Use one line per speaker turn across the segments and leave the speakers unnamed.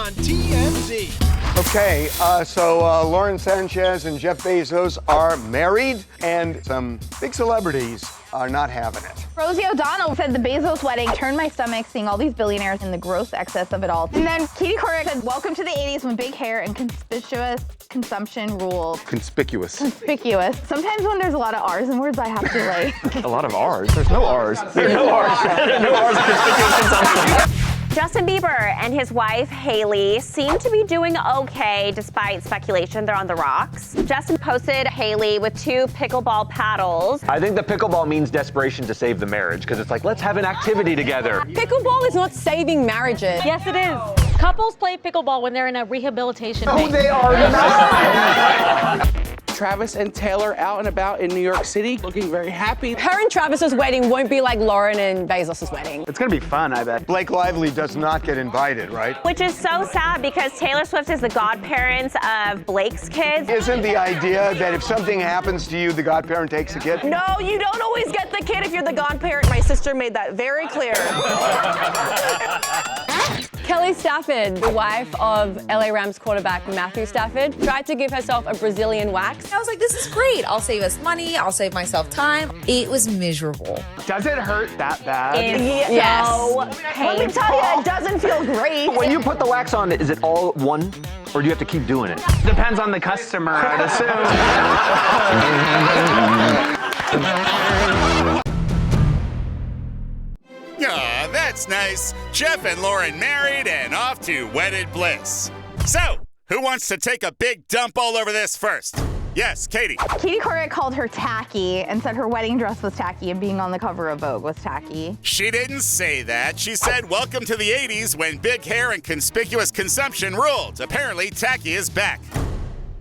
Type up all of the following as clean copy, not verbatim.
on TMZ.
Okay, so Lauren Sanchez and Jeff Bezos are married, and some big celebrities are not having it.
Rosie O'Donnell said the Bezos wedding turned my stomach seeing all these billionaires and the gross excess of it all. And then Katie Couric said, welcome to the 80s when big hair and conspicuous consumption ruled.
Conspicuous.
Conspicuous. Sometimes when there's a lot of R's in words, I have to like...
A lot of R's? There's no R's. There's no R's. There's no R's in conspicuous consumption.
Justin Bieber and his wife, Hailey, seem to be doing okay despite speculation they're on the rocks. Justin posted Hailey with 2 pickleball paddles.
I think the pickleball means desperation to save the marriage, because it's like, let's have an activity together.
Pickleball is not saving marriages.
Yes, it is. Couples play pickleball when they're in a rehabilitation phase.
Oh, they are not.
Travis and Taylor out and about in New York City, looking very happy.
Her and Travis's wedding won't be like Lauren and Bezos' wedding.
It's gonna be fun, I bet.
Blake Lively does not get invited, right?
Which is so sad because Taylor Swift is the godparents of Blake's kids.
Isn't the idea that if something happens to you, the godparent takes the kid?
No, you don't always get the kid if you're the godparent. My sister made that very clear.
Kelly Stafford, the wife of LA Rams quarterback Matthew Stafford, tried to give herself a Brazilian wax.
I was like, this is great. I'll save us money. I'll save myself time. It was miserable.
Does it hurt that bad?
Yes.
So
Let me tell you, it doesn't feel great.
When you put the wax on, is it all one, or do you have to keep doing it? Depends on the customer, I'd assume.
Aw, that's nice. Jeff and Lauren married and off to wedded bliss. So, who wants to take a big dump all over this first? Yes, Katie.
Katie Couric called her tacky and said her wedding dress was tacky and being on the cover of Vogue was tacky.
She didn't say that. She said, welcome to the 80s when big hair and conspicuous consumption ruled. Apparently, tacky is back.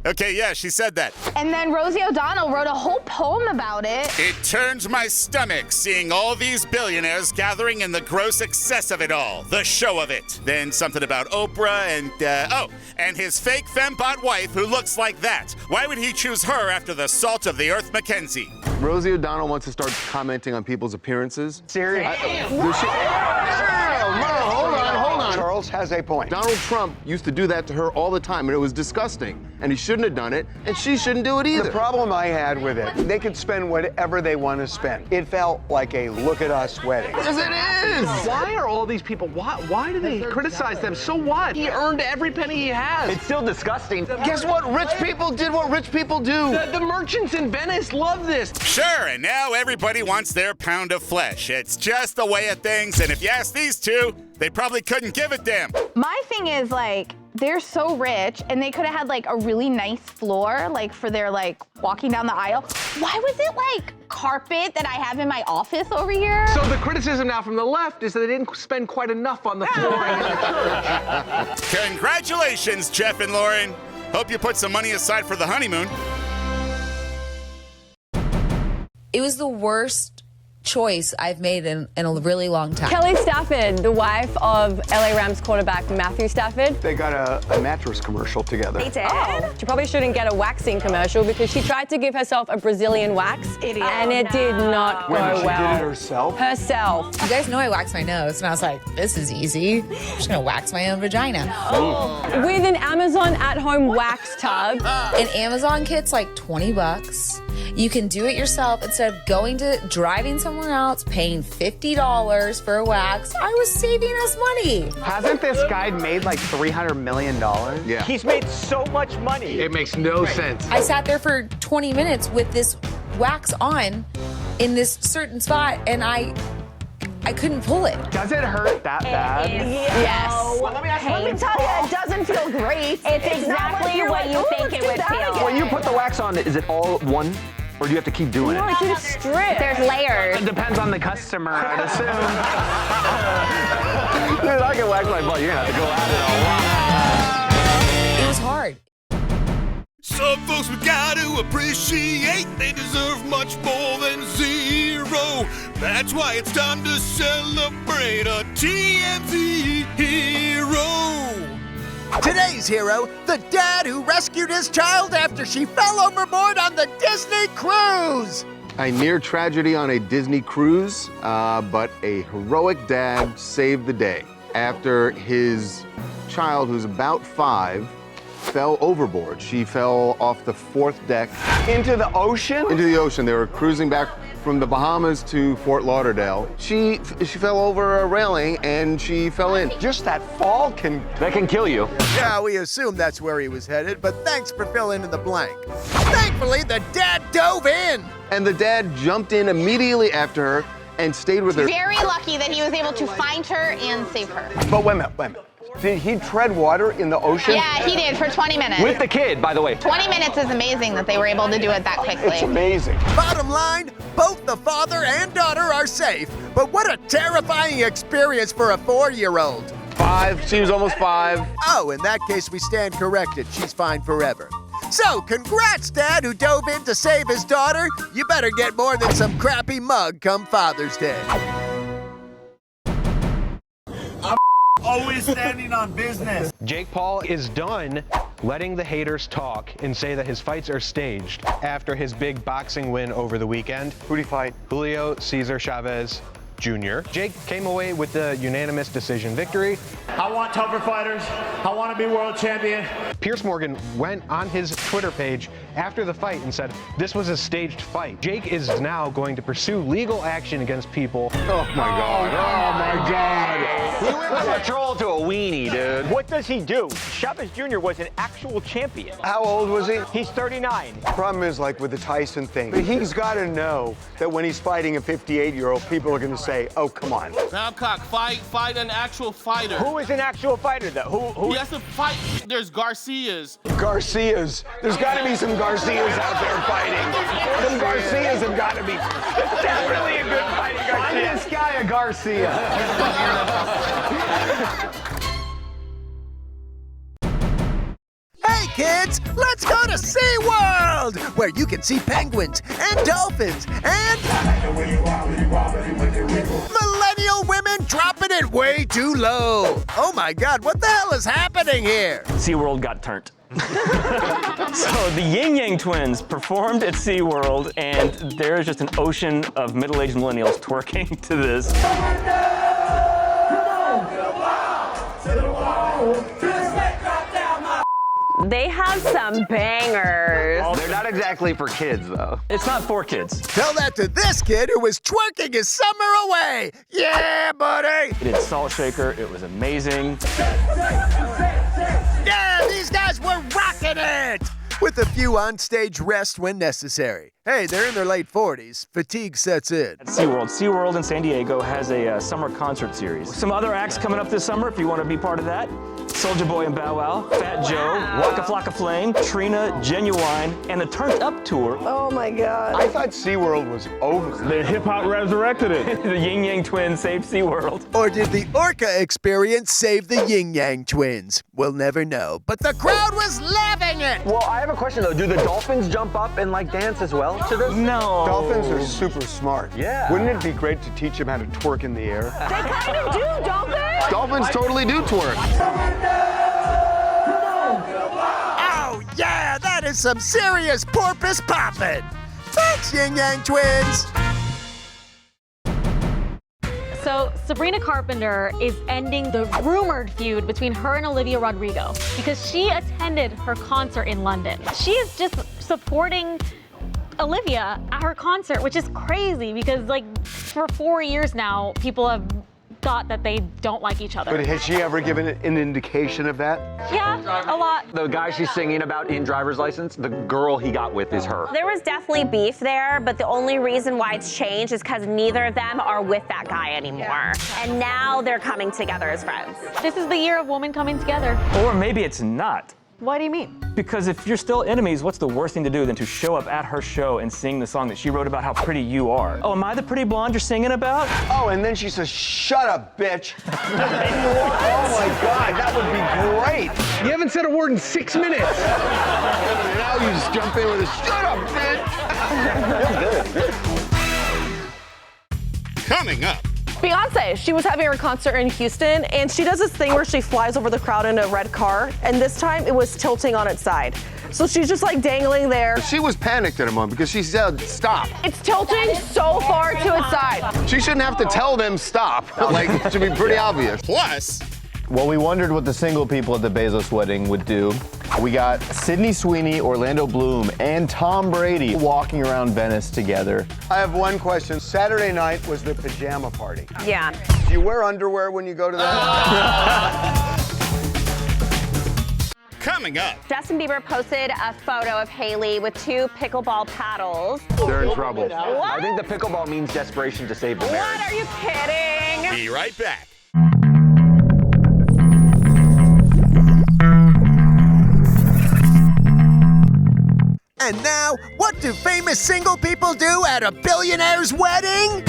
Okay, yeah, she said that.
And then Rosie O'Donnell wrote a whole poem about it.
It turns my stomach seeing all these billionaires gathering in the gross excess of it all, the show of it. Then something about Oprah and his fake fembot wife who looks like that. Why would he choose her after the salt of the earth Mackenzie?
Rosie O'Donnell wants to start commenting on people's appearances.
Serious?
Hold on. Charles has a point. Donald Trump used to do that to her all the time, and it was disgusting. And he shouldn't have done it, and she shouldn't do it either. The problem I had with it, they could spend whatever they want to spend. It felt like a look-at-us wedding.
Yes, it is! Why are all these people, why do they criticize them? So what?
He earned every penny he has.
It's still disgusting.
Guess what? Rich people did what rich people do.
The merchants in Venice love this.
Sure, and now everybody wants their pound of flesh. It's just the way of things, and if you ask these two, they probably couldn't give a damn.
My thing is, like, they're so rich and they could have had like a really nice floor, like for their like walking down the aisle. Why was it like carpet that I have in my office over here?
So the criticism now from the left is that they didn't spend quite enough on the flooring in the church.
Congratulations, Jeff and Lauren. Hope you put some money aside for the honeymoon.
It was the worst choice I've made in a really long time.
Kelly Stafford, the wife of LA Rams quarterback Matthew Stafford.
They got a mattress commercial together.
They did?
Oh, she probably shouldn't get a waxing commercial because she tried to give herself a Brazilian wax.
Idiot.
And it did not go well.
She did it herself?
Herself.
You guys know I wax my nose, and I was like, this is easy. I'm just gonna wax my own vagina.
With an Amazon at-home wax tub.
An Amazon kit's like $20. You can do it yourself instead of driving somewhere else, paying $50 for a wax. I was saving us money.
Hasn't this guy made like $300 million?
Yeah.
He's made so much money.
It makes no sense.
I sat there for 20 minutes with this wax on in this certain spot, and I couldn't pull it.
Does it hurt that bad?
Yes.
Well, let me tell you, it doesn't feel great.
It's exactly what you think it would feel.
When you put the wax on, is it all one? Or do you have to keep doing
No,
it?
I did a strip.
There's layers.
It depends on the customer, I'd assume. Dude, I can wax my butt. You're gonna have to go at it a lot.
It was hard.
Some folks we gotta appreciate, they deserve much more than zero. That's why it's time to celebrate a TMV hero. Today's hero, the dad who rescued his child after she fell overboard on the Disney cruise.
A near tragedy on a Disney cruise, but a heroic dad saved the day. after his child, who's about 5, fell overboard. She fell off the 4th deck.
Into the ocean?
Into the ocean. They were cruising back from the Bahamas to Fort Lauderdale. She fell over a railing and she fell in.
Just that fall can
kill you.
Yeah, we assume that's where he was headed, but thanks for filling in the blank. Thankfully, the dad dove in.
And the dad jumped in immediately after her and stayed with her.
Very lucky that he was able to find her and save her.
But wait a minute. Did he tread water in the ocean?
Yeah, he did for 20 minutes.
With the kid, by the way.
20 minutes is amazing that they were able to do it that quickly.
It's amazing.
Bottom line, both the father and daughter are safe, but what a terrifying experience for a 4-year-old.
5, she was almost 5.
Oh, in that case, we stand corrected. She's fine forever. So, congrats, Dad, who dove in to save his daughter. You better get more than some crappy mug come Father's Day.
Always standing on business.
Jake Paul is done letting the haters talk and say that his fights are staged after his big boxing win over the weekend.
Who'd he fight?
Julio Cesar Chavez Jr. Jake came away with the unanimous decision victory.
I want tougher fighters. I want to be world champion.
Piers Morgan went on his Twitter page after the fight and said this was a staged fight. Jake is now going to pursue legal action against people.
Oh my God. Oh my God.
He went from a troll to a weenie, dude.
What does he do? Chavez Jr. was an actual champion.
How old was he?
He's 39.
Problem is, like with the Tyson thing, he's got to know that when he's fighting a 58-year-old, people are going to say, oh, come on.
Babcock, fight an actual fighter.
Who is an actual fighter, though? Who?
He has to fight. There's Garcias.
Garcias. There's got to be some Garcias out there fighting. Some Garcias have got to be.
That's really a good fighting Garcia.
Find this guy a Garcia.
Hey, kids, let's go to SeaWorld, where you can see penguins and dolphins and millennial women dropping it way too low. Oh my God, what the hell is happening here?
SeaWorld got turned. So the Ying Yang Twins performed at SeaWorld, and there's just an ocean of middle-aged millennials twerking to this.
They have some bangers.
They're not exactly for kids, though.
It's not for kids.
Tell that to this kid who was twerking his summer away. Yeah, buddy.
He did Salt Shaker. It was amazing.
Yeah, these guys were rocking it! With a few on-stage rests when necessary. Hey, they're in their late 40s. Fatigue sets in.
At SeaWorld in San Diego has a summer concert series. Some other acts coming up this summer if you want to be part of that. Soulja Boy and Bow Wow, Fat Joe, Waka Flocka Flame, Trina, Genuine, and the Turned Up Tour.
Oh my God.
I thought SeaWorld was over.
The hip-hop resurrected it. The Ying Yang Twins saved SeaWorld.
Or did the Orca experience save the Ying Yang Twins? We'll never know, but the crowd was loving it!
Well, I have a question, though. Do the dolphins jump up and, like, dance as well to this?
No.
Dolphins are super smart.
Yeah.
Wouldn't it be great to teach them how to twerk in the air?
They kind of do, don't they?
Dolphins totally do twerk.
Oh, yeah, that is some serious porpoise poppin'. Thanks, Ying Yang Twins.
So Sabrina Carpenter is ending the rumored feud between her and Olivia Rodrigo because she attended her concert in London. She is just supporting Olivia at her concert, which is crazy because like for 4 years now, people have thought that they don't like each other.
But has she ever given an indication of that?
Yeah, a lot.
The guy she's singing about in Driver's License, the girl he got with is her.
There was definitely beef there, but the only reason why it's changed is because neither of them are with that guy anymore. And now they're coming together as friends.
This is the year of women coming together.
Or maybe it's not.
What do you mean?
Because if you're still enemies, what's the worst thing to do than to show up at her show and sing the song that she wrote about how pretty you are? Oh, am I the pretty blonde you're singing about?
Oh, and then she says, shut up, bitch. Oh my God, that would be great.
You haven't said a word in 6 minutes.
Now you just jump in with a shut up, bitch.
Coming up,
Beyonce, she was having her concert in Houston, and she does this thing where she flies over the crowd in a red car, and this time it was tilting on its side. So she's just like dangling there.
She was panicked at a moment because she said, stop.
It's tilting so far to its side.
She shouldn't have to tell them stop. Like, it should be pretty obvious.
Plus,
well, we wondered what the single people at the Bezos wedding would do. We got Sydney Sweeney, Orlando Bloom, and Tom Brady walking around Venice together.
I have one question. Saturday night was the pajama party.
Yeah.
Do you wear underwear when you go to that?
coming up.
Justin Bieber posted a photo of Healey with 2 pickleball paddles.
They're in trouble.
What?
I think the pickleball means desperation to save the marriage.
What? Are you kidding?
Be right back.
And now, what do famous single people do at a billionaire's wedding?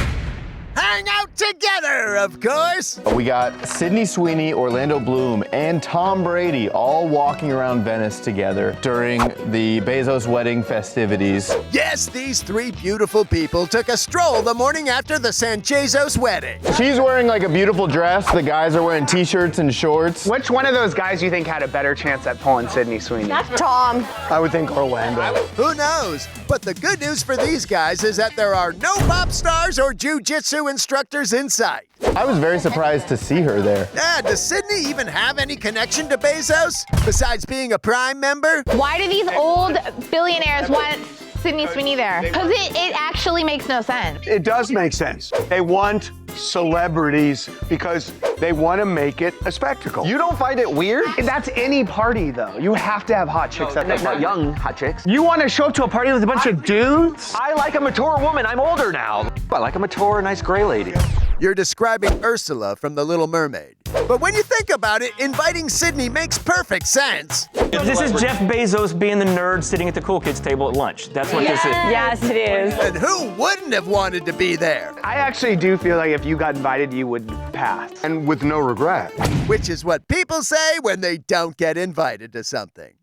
Hang out together, of course.
We got Sydney Sweeney, Orlando Bloom, and Tom Brady all walking around Venice together during the Bezos wedding festivities.
Yes, these 3 beautiful people took a stroll the morning after the Sanchezos wedding.
She's wearing like a beautiful dress. The guys are wearing t-shirts and shorts.
Which one of those guys do you think had a better chance at pulling Sydney Sweeney?
That's Tom.
I would think Orlando.
Who knows? But the good news for these guys is that there are no pop stars or jiu-jitsu instructors in sight.
I was very surprised to see her there.
Yeah, does Sydney even have any connection to Bezos, besides being a Prime member?
Why do these old billionaires want Sydney Sweeney there? Because it actually makes no sense.
It does make sense. They want celebrities because they want to make it a spectacle.
You don't find it weird? That's any party, though. You have to have hot chicks at the party.
Not young hot chicks.
You want to show up to a party with a bunch of dudes?
I like a mature woman. I'm older now. I like a mature, nice gray lady.
You're describing Ursula from The Little Mermaid. But when you think about it, inviting Sydney makes perfect sense.
This is Jeff Bezos being the nerd sitting at the cool kids table at lunch. That's what this is.
Yes, it is.
And who wouldn't have wanted to be there?
I actually do feel like if you got invited, you would pass.
And with no regret.
Which is what people say when they don't get invited to something.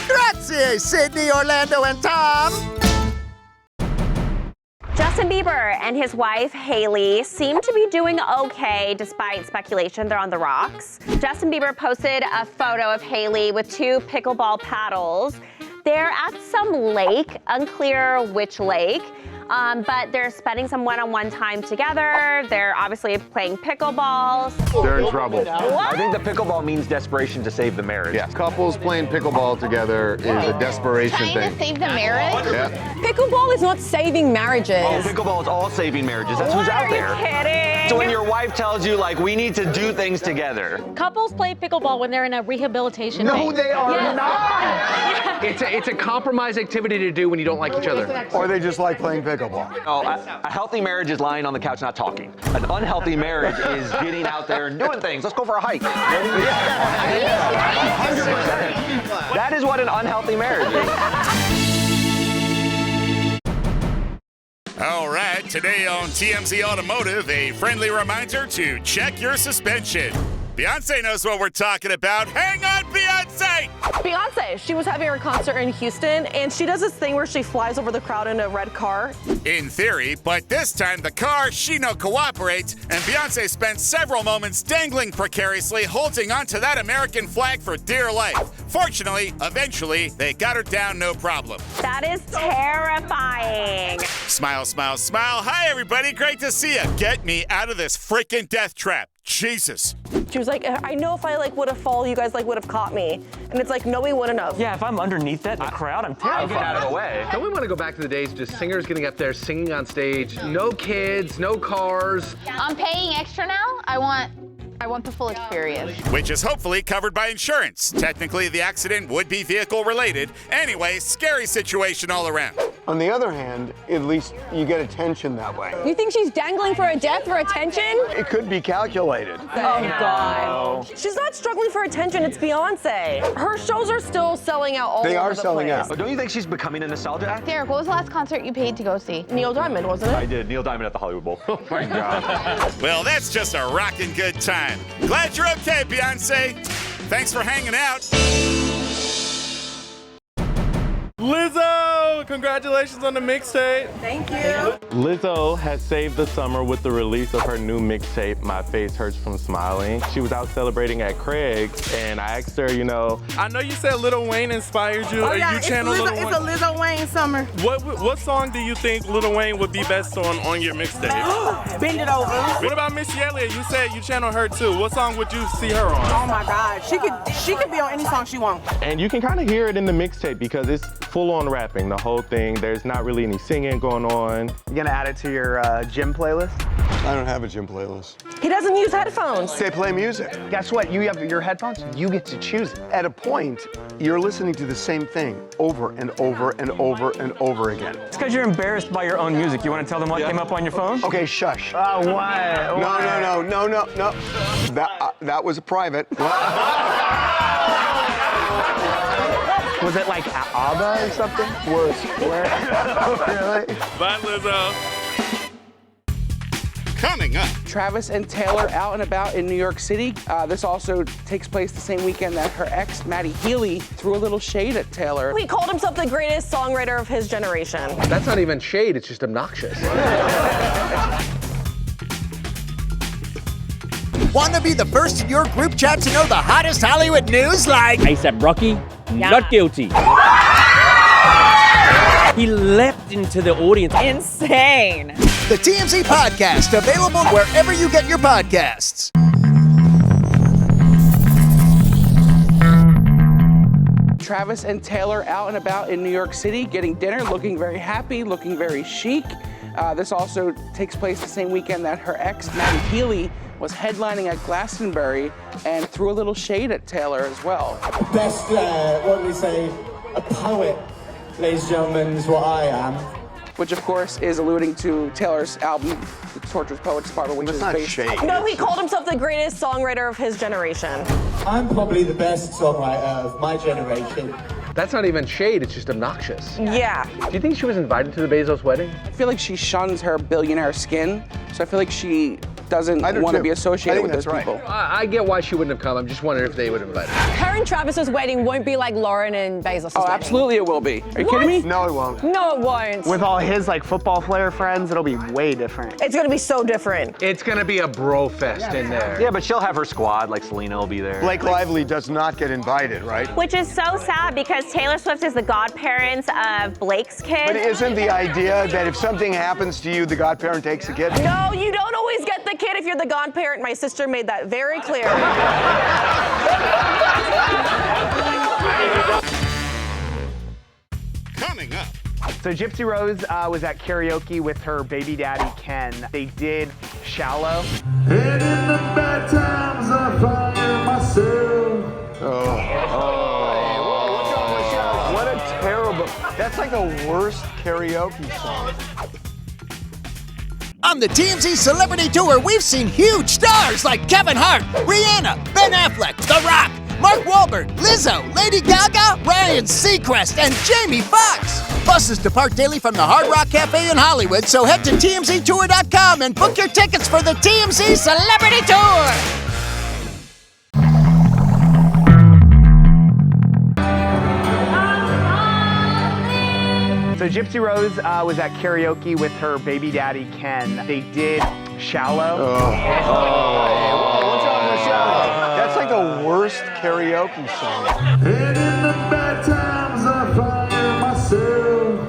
Grazie, Sydney, Orlando, and Tom.
Justin Bieber and his wife, Healey, seem to be doing okay despite speculation they're on the rocks. Justin Bieber posted a photo of Healey with 2 pickleball paddles. They're at some lake, unclear which lake, but they're spending some one-on-one time together. They're obviously playing pickleball.
They're in trouble.
I think the pickleball means desperation to save the marriage.
Yeah, couples playing pickleball together is a desperation
Trying
thing.
to save the marriage?
Yeah.
Pickleball is not saving marriages.
Oh, pickleball is all saving marriages. That's who's out there.
Are you kidding?
So when your wife tells you, like, we need to do things together.
Couples play pickleball when they're in a rehabilitation
No,
phase.
they are
Yes.
not. It's a compromise activity to do when you don't like each other.
Or they just like playing pickleball.
Oh, a healthy marriage is lying on the couch not talking. An unhealthy marriage is getting out there and doing things. Let's go for a hike. 100%. That is what an unhealthy marriage is.
All right, today on TMZ Automotive, a friendly reminder to check your suspension. Beyonce knows what we're talking about. Hang on, Beyonce!
Beyonce, she was having her concert in Houston, and she does this thing where she flies over the crowd in a red car.
In theory, but this time the car, she no cooperates, and Beyonce spent several moments dangling precariously, holding onto that American flag for dear life. Fortunately, eventually, they got her down no problem.
That is terrifying.
Smile, smile, smile. Hi, everybody. Great to see you. Get me out of this freaking death trap. Jesus.
She was like, I know if I would have fallen, you guys would have caught me. And it's like, no, we wouldn't have.
Yeah, if I'm underneath that in the crowd, I'm
I'll
terrified.
get out of the way.
Don't we want to go back to the days just singers getting up there, singing on stage, no kids, no cars.
I'm paying extra now. I want the full experience.
Which is hopefully covered by insurance. Technically, the accident would be vehicle related. Anyway, scary situation all around.
On the other hand, at least you get attention that way.
You think she's dangling for a death for attention?
It could be calculated.
Oh, God. She's not struggling for attention, it's Beyonce. Her shows are still selling out all
They
over
are
the
selling
place.
out.
But don't you think she's becoming a nostalgia act?
Derek, what was the last concert you paid to go see?
Neil Diamond, wasn't it?
I did. Neil Diamond at the Hollywood Bowl. Oh, my God.
Well, that's just a rockin' good time. Glad you're okay, Beyonce. Thanks for hanging out.
Lizzo
you. Congratulations on the mixtape.
Thank you.
Lizzo has saved the summer with the release of her new mixtape, My Face Hurts From Smiling. She was out celebrating at Craig's, and I asked her, you know, I know you said Lil Wayne inspired you.
Oh, yeah,
you channel
it's a Lizzo Wayne summer.
What song do you think Lil Wayne would be best on your mixtape?
Bend it over.
What about Miss Elliott? You said you channel her too. What song would you see her on?
Oh my God, she could be on any song she wants.
And you can kind of hear it in the mixtape because it's full-on rapping, the whole thing. There's not really any singing going on.
You gonna add it to your gym playlist?
I don't have a gym playlist.
He doesn't use headphones.
They play music.
Guess what? You have your headphones. You get to choose it.
At a point, you're listening to the same thing over and over and over and over again.
It's because you're embarrassed by your own music. You want to tell them what came up on your phone?
Okay, shush.
Oh, what?
No. That was a private.
Was it like ABBA or something?
Worse.
Really?
Bye, Lizzo.
Coming up.
Travis and Taylor out and about in New York City. This also takes place the same weekend that her ex, Maddie Healey, threw a little shade at Taylor.
He called himself the greatest songwriter of his generation.
That's not even shade, it's just obnoxious.
Want to be the first in your group chat to know the hottest Hollywood news like
A$AP Rocky, not guilty. He leapt into the audience.
Insane.
The TMZ Podcast, available wherever you get your podcasts.
Travis and Taylor out and about in New York City, getting dinner, looking very happy, looking very chic. This also takes place the same weekend that her ex, Maddie Healey, was headlining at Glastonbury and threw a little shade at Taylor as well.
Best, what do we say, a poet, ladies and gentlemen, is what I am.
Which of course is alluding to Taylor's album, The Torturous Poets Department, which is based...
No, he called himself the greatest songwriter of his generation.
I'm probably the best songwriter of my generation.
That's not even shade, it's just obnoxious.
Yeah.
Do you think she was invited to the Bezos wedding?
I feel like she shuns her billionaire skin, so I feel like she doesn't want to be associated with those people.
I get why she wouldn't have come. I'm just wondering if they would have invited her.
Her and Travis's wedding won't be like Lauren and Bezos' wedding.
Absolutely it will be. Are you kidding me?
No, it won't.
No, it won't.
With all his like football player friends, it'll be way different.
It's gonna be so different.
It's gonna be a bro fest in there.
Yeah, but she'll have her squad, like Selena will be there.
Blake Lively does not get invited, right?
Which is so sad because Taylor Swift is the godparents of Blake's kids.
But isn't the idea that if something happens to you, the godparent takes the kid?
No, you don't always get the kid if you're the godparent. My sister made that very clear.
Coming up.
So Gypsy Rose was at karaoke with her baby daddy, Ken. They did Shallow.
And in the bad times I find myself.
What a terrible... That's like the worst karaoke song.
On the TMZ Celebrity Tour, we've seen huge stars like Kevin Hart, Rihanna, Ben Affleck, The Rock, Mark Wahlberg, Lizzo, Lady Gaga, Ryan Seacrest, and Jamie Foxx. Buses depart daily from the Hard Rock Cafe in Hollywood, so head to TMZTour.com and book your tickets for the TMZ Celebrity Tour.
So Gypsy Rose was at karaoke with her baby daddy, Ken. They did Shallow.
What's wrong with Shallow? That's like the worst karaoke song.
And in the bad times I find myself.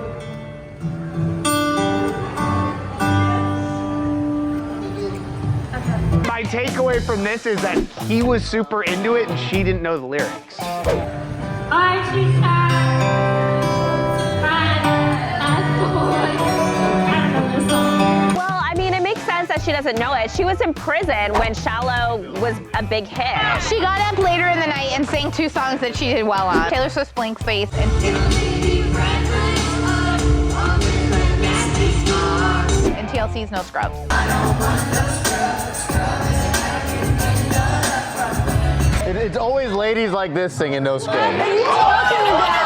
My takeaway from this is that he was super into it and she didn't know the lyrics.
Well, I mean, it makes sense that she doesn't know it. She was in prison when Shallow was a big hit.
She got up later in the night and sang 2 songs that she did well on. Taylor Swift's Blank Space and TLC's No Scrubs.
It's always ladies like this singing No Scrubs.
What are you talking about?